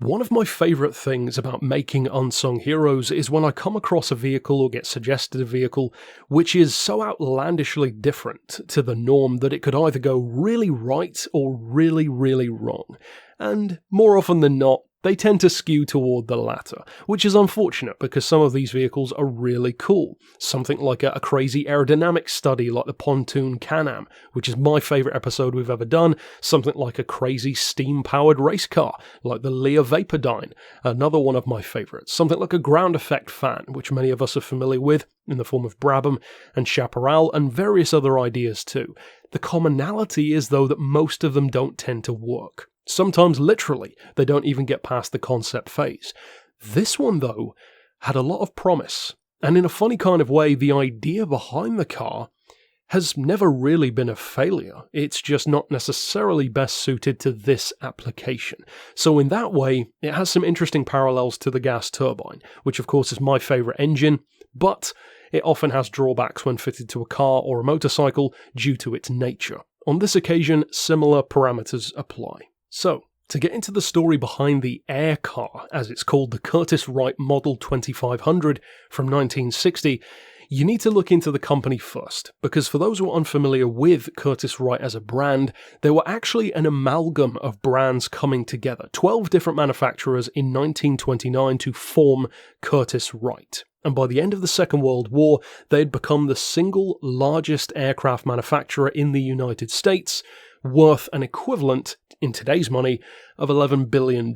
One of my favourite things about making Unsung Heroes is when I come across a vehicle or get suggested a vehicle which is so outlandishly different to the norm that it could either go really right or really, really wrong. And more often than not, they tend to skew toward the latter, which is unfortunate because some of these vehicles are really cool. Something like a crazy aerodynamic study like the Pontoon Can-Am, which is my favourite episode we've ever done. Something like a crazy steam-powered race car like the Lear Vapordyne, another one of my favourites. Something like a ground effect fan, which many of us are familiar with in the form of Brabham and Chaparral, and various other ideas too. The commonality is though that most of them don't tend to work. Sometimes literally, they don't even get past the concept phase. This one, though, had a lot of promise, and in a funny kind of way, the idea behind the car has never really been a failure. It's just not necessarily best suited to this application. So in that way, it has some interesting parallels to the gas turbine, which of course is my favourite engine, but it often has drawbacks when fitted to a car or a motorcycle due to its nature. On this occasion, similar parameters apply. So, to get into the story behind the Air Car, as it's called, the Curtiss Wright Model 2500 from 1960, you need to look into the company first, because for those who are unfamiliar with Curtiss Wright as a brand, they were actually an amalgam of brands coming together, 12 different manufacturers in 1929 to form Curtiss Wright. And by the end of the Second World War, they'd become the single largest aircraft manufacturer in the United States, worth an equivalent, in today's money, of $11 billion.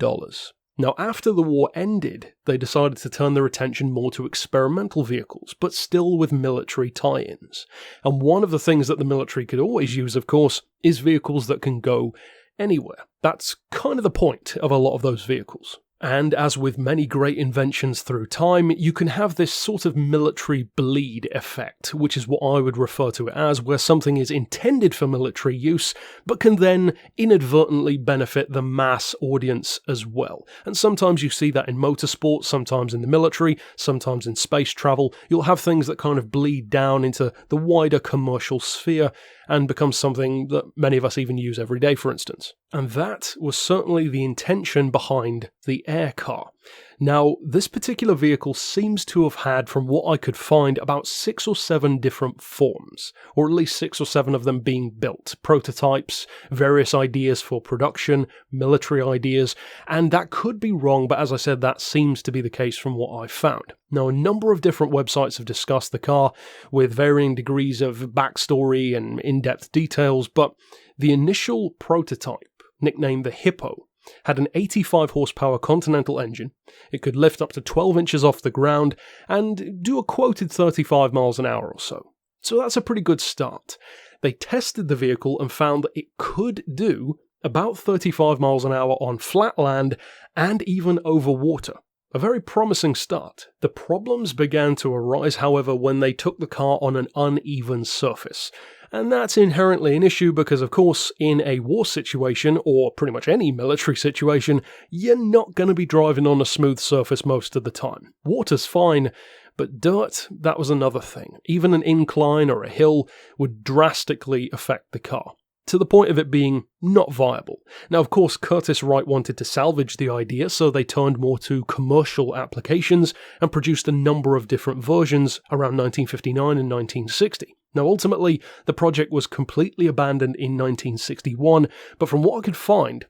Now, after the war ended, they decided to turn their attention more to experimental vehicles, but still with military tie-ins. And one of the things that the military could always use, of course, is vehicles that can go anywhere. That's kind of the point of a lot of those vehicles. And as with many great inventions through time, you can have this sort of military bleed effect, which is what I would refer to it as, where something is intended for military use, but can then inadvertently benefit the mass audience as well. And sometimes you see that in motorsport, sometimes in the military, sometimes in space travel. You'll have things that kind of bleed down into the wider commercial sphere and become something that many of us even use every day, for instance. And that was certainly the intention behind the Air Car. Now, this particular vehicle seems to have had, from what I could find, about 6 or 7 different forms, or at least 6 or 7 of them being built, prototypes, various ideas for production, military ideas, and that could be wrong, but as I said, that seems to be the case from what I've found. Now, a number of different websites have discussed the car with varying degrees of backstory and in-depth details, but the initial prototype, nicknamed the Hippo, had an 85 horsepower Continental engine. It could lift up to 12 inches off the ground and do a quoted 35 miles an hour or so. So that's a pretty good start. They tested the vehicle and found that it could do about 35 miles an hour on flat land and even over water. A very promising start. The problems began to arise, however, when they took the car on an uneven surface. And that's inherently an issue because, of course, in a war situation, or pretty much any military situation, you're not going to be driving on a smooth surface most of the time. Water's fine, but dirt, that was another thing. Even an incline or a hill would drastically affect the car, to the point of it being not viable. Now, of course, Curtiss Wright wanted to salvage the idea, so they turned more to commercial applications and produced a number of different versions around 1959 and 1960. Now, ultimately, the project was completely abandoned in 1961, but from what I could find,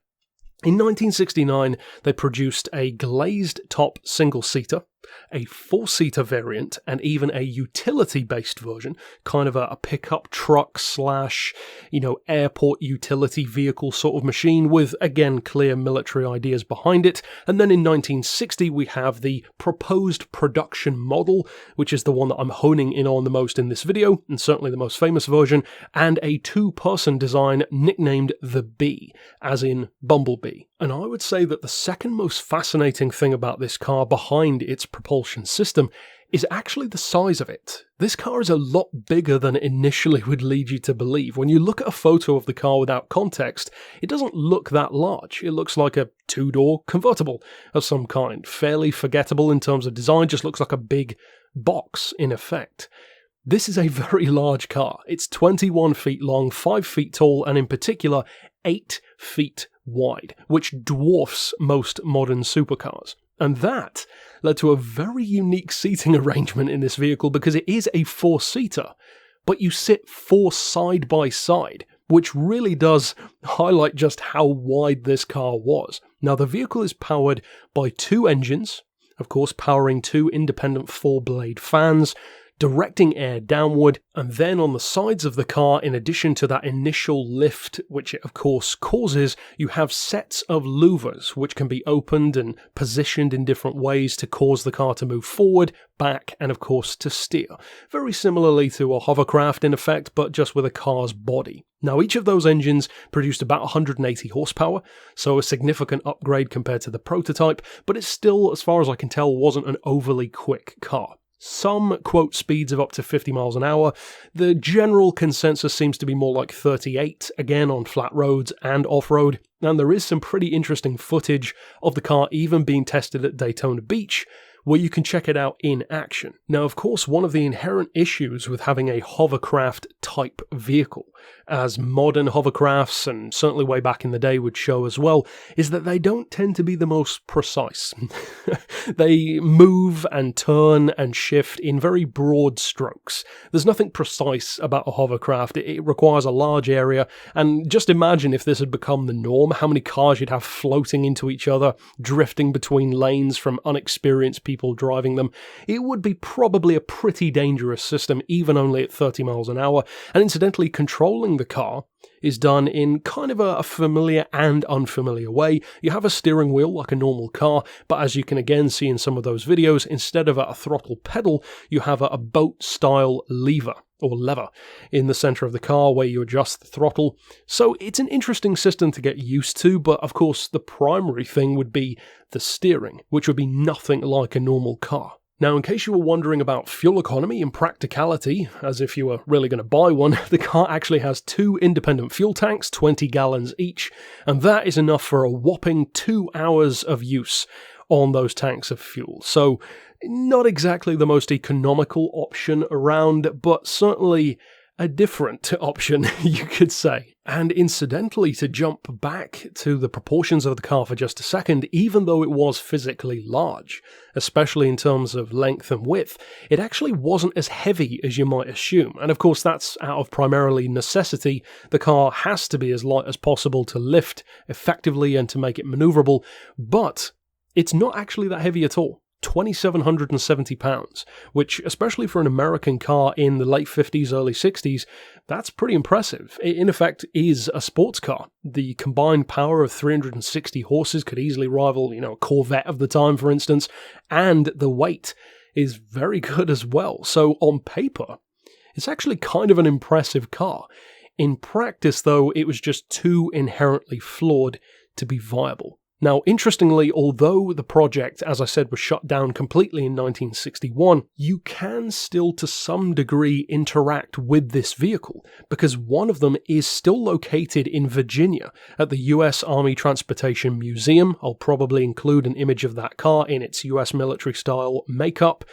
in 1969, they produced a glazed top single-seater, a 4-seater variant, and even a utility-based version, kind of a pickup truck / airport utility vehicle sort of machine with, again, clear military ideas behind it. And then in 1960, we have the proposed production model, which is the one that I'm honing in on the most in this video, and certainly the most famous version, and a 2-person design nicknamed the Bee, as in Bumblebee. And I would say that the second most fascinating thing about this car behind its propulsion system is actually the size of it. This car is a lot bigger than it initially would lead you to believe. When you look at a photo of the car without context, it doesn't look that large. It looks like a 2-door convertible of some kind. Fairly forgettable in terms of design, just looks like a big box in effect. This is a very large car. It's 21 feet long, 5 feet tall, and in particular, 8 feet wide, which dwarfs most modern supercars. And that led to a very unique seating arrangement in this vehicle because it is a 4-seater, but you sit 4 side by side, which really does highlight just how wide this car was. Now, the vehicle is powered by 2 engines, of course powering 2 independent 4-blade fans, directing air downward, and then on the sides of the car, in addition to that initial lift, which it of course causes, you have sets of louvers which can be opened and positioned in different ways to cause the car to move forward, back, and of course to steer. Very similarly to a hovercraft in effect, but just with a car's body. Now, each of those engines produced about 180 horsepower, so a significant upgrade compared to the prototype, but it still, as far as I can tell, wasn't an overly quick car. Some quote speeds of up to 50 miles an hour. The general consensus seems to be more like 38, again on flat roads and off-road, and there is some pretty interesting footage of the car even being tested at Daytona Beach, where you can check it out in action. Now, of course, one of the inherent issues with having a hovercraft type vehicle, as modern hovercrafts, and certainly way back in the day would show as well, is that they don't tend to be the most precise. They move and turn and shift in very broad strokes. There's nothing precise about a hovercraft. It requires a large area, and just imagine if this had become the norm, how many cars you'd have floating into each other, drifting between lanes from unexperienced people driving them. It would be probably a pretty dangerous system, even only at 30 miles an hour, and incidentally, controlling the car is done in kind of a familiar and unfamiliar way. You have a steering wheel like a normal car, but as you can again see in some of those videos, instead of a throttle pedal, you have a boat-style lever in the center of the car where you adjust the throttle. So it's an interesting system to get used to, but of course the primary thing would be the steering, which would be nothing like a normal car. Now, in case you were wondering about fuel economy and practicality, as if you were really going to buy one, the car actually has 2 independent fuel tanks, 20 gallons each, and that is enough for a whopping 2 hours of use on those tanks of fuel. So, not exactly the most economical option around, but certainly a different option, you could say. And incidentally, to jump back to the proportions of the car for just a second, even though it was physically large, especially in terms of length and width, it actually wasn't as heavy as you might assume. And of course, that's out of primarily necessity. The car has to be as light as possible to lift effectively and to make it maneuverable, but it's not actually that heavy at all. 2,770 pounds, which, especially for an American car in the late 50s, early 60s, that's pretty impressive. It, in effect, is a sports car. The combined power of 360 horses could easily rival, a Corvette of the time, for instance, and the weight is very good as well. So, on paper, it's actually kind of an impressive car. In practice, though, it was just too inherently flawed to be viable. Now, interestingly, although the project, as I said, was shut down completely in 1961, you can still to some degree interact with this vehicle, because one of them is still located in Virginia at the US Army Transportation Museum. I'll probably include an image of that car in its US military-style makeup.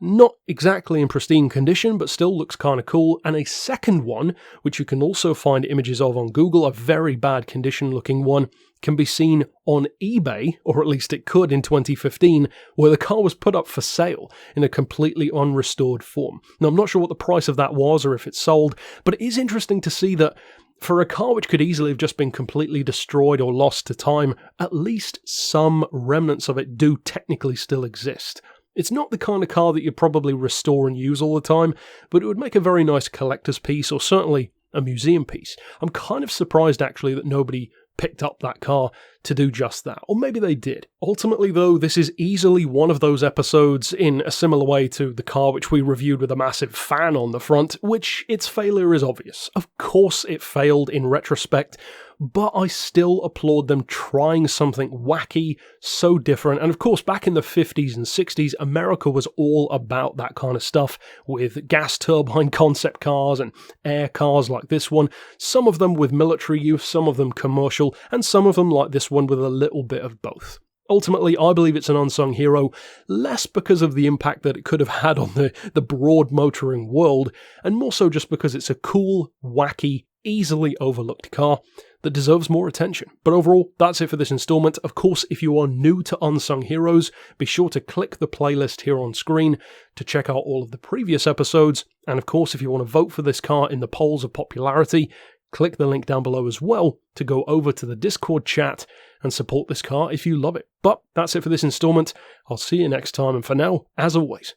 Not exactly in pristine condition, but still looks kind of cool. And a second one, which you can also find images of on Google, a very bad condition looking one, can be seen on eBay, or at least it could in 2015, where the car was put up for sale in a completely unrestored form. Now, I'm not sure what the price of that was or if it's sold, but it is interesting to see that for a car which could easily have just been completely destroyed or lost to time, at least some remnants of it do technically still exist. It's not the kind of car that you'd probably restore and use all the time, but it would make a very nice collector's piece, or certainly a museum piece. I'm kind of surprised actually that nobody picked up that car to do just that. Or maybe they did. Ultimately, though, this is easily one of those episodes in a similar way to the car which we reviewed with a massive fan on the front, which its failure is obvious. Of course it failed in retrospect, but I still applaud them trying something wacky, so different. And of course, back in the 50s and 60s, America was all about that kind of stuff, with gas turbine concept cars and air cars like this one, some of them with military use, some of them commercial, and some of them like this one with a little bit of both. Ultimately, I believe it's an unsung hero, less because of the impact that it could have had on the broad motoring world, and more so just because it's a cool, wacky, easily overlooked car that deserves more attention. But overall, that's it for this installment. Of course, if you are new to Unsung Heroes, be sure to click the playlist here on screen to check out all of the previous episodes. And of course, if you want to vote for this car in the polls of popularity, click the link down below as well to go over to the Discord chat and support this car if you love it. But that's it for this installment. I'll see you next time, and for now, as always,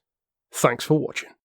thanks for watching.